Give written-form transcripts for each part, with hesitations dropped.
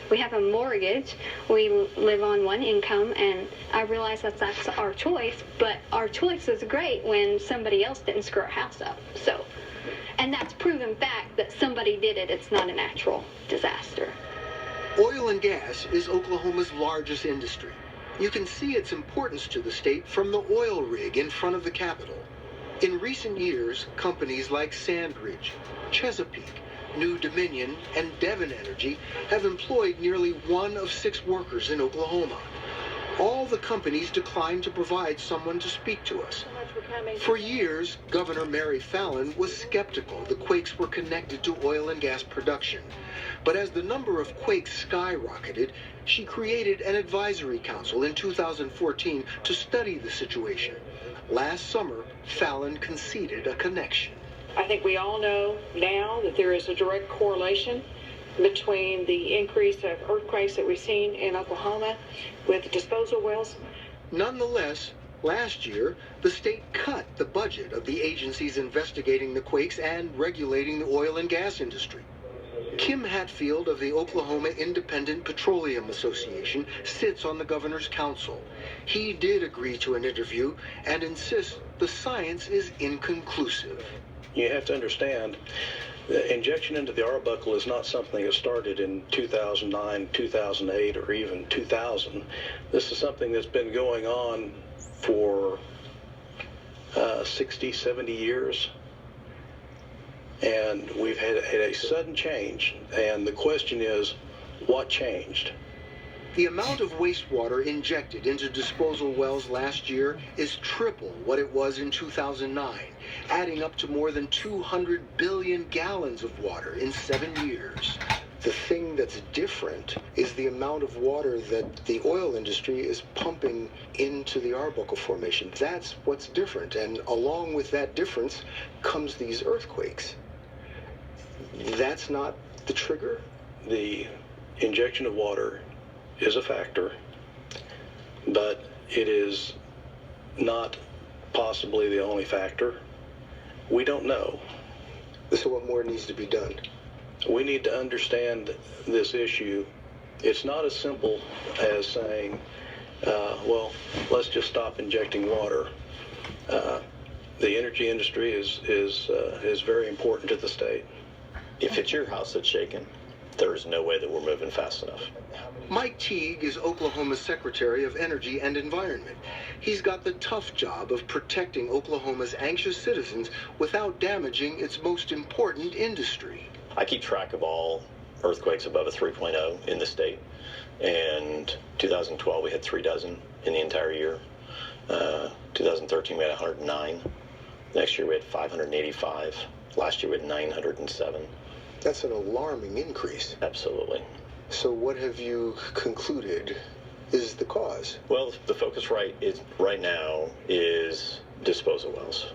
We have a mortgage. We live on one income, and I realize that's our choice, but our choice is great when somebody else didn't screw our house up. So, and that's proven fact that somebody did it. It's not a natural disaster. Oil and gas is Oklahoma's largest industry. You can see its importance to the state from the oil rig in front of the Capitol. In recent years, companies like Sandridge, Chesapeake, New Dominion, and Devon Energy have employed nearly 1 of 6 workers in Oklahoma. All the companies declined to provide someone to speak to us. For years, Governor Mary Fallin was skeptical the quakes were connected to oil and gas production. But as the number of quakes skyrocketed, she created an advisory council in 2014 to study the situation. Last summer, Fallin conceded a connection. I think we all know now that there is a direct correlation between the increase of earthquakes that we've seen in Oklahoma with disposal wells. Nonetheless, last year, the state cut the budget of the agencies investigating the quakes and regulating the oil and gas industry. Kim Hatfield of the Oklahoma Independent Petroleum Association sits on the governor's council. He did agree to an interview and insists the science is inconclusive. You have to understand, the injection into the Arbuckle is not something that started in 2009, 2008, or even 2000. This is something that's been going on for 60, 70 years. And we've had a sudden change. And the question is, what changed? The amount of wastewater injected into disposal wells last year is triple what it was in 2009, adding up to more than 200 billion gallons of water in 7 years. The thing that's different is the amount of water that the oil industry is pumping into the Arbuckle Formation. That's what's different, and along with that difference comes these earthquakes. That's not the trigger? The injection of water is a factor, but it is not possibly the only factor. We don't know. So what more needs to be done? We need to understand this issue. It's not as simple as saying, well, let's just stop injecting water. The energy industry is very important to the state. If it's your house that's shaking, there's no way that we're moving fast enough. Mike Teague is Oklahoma's Secretary of Energy and Environment. He's got the tough job of protecting Oklahoma's anxious citizens without damaging its most important industry. I keep track of all earthquakes above a 3.0 in the state. And 2012, we had 3 dozen in the entire year. 2013, we had 109. Next year, we had 585. Last year, we had 907. That's an alarming increase. Absolutely. So what have you concluded is the cause? Well, the focus right now is disposal wells.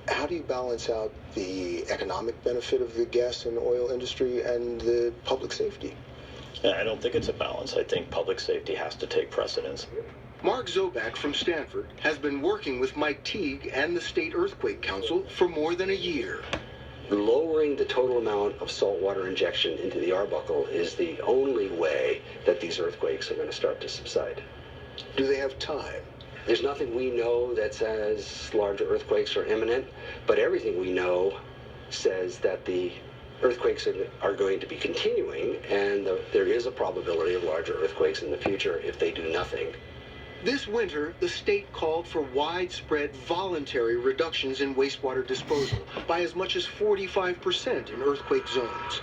How do you balance out the economic benefit of the gas and oil industry and the public safety? I don't think it's a balance. I think public safety has to take precedence. Mark Zobak from Stanford has been working with Mike Teague and the State Earthquake Council for more than a year. Lowering the total amount of saltwater injection into the Arbuckle is the only way that these earthquakes are going to start to subside. Do they have time? There's nothing we know that says larger earthquakes are imminent, but everything we know says that the earthquakes are going to be continuing, and there is a probability of larger earthquakes in the future if they do nothing. This winter, the state called for widespread voluntary reductions in wastewater disposal by as much as 45% in earthquake zones.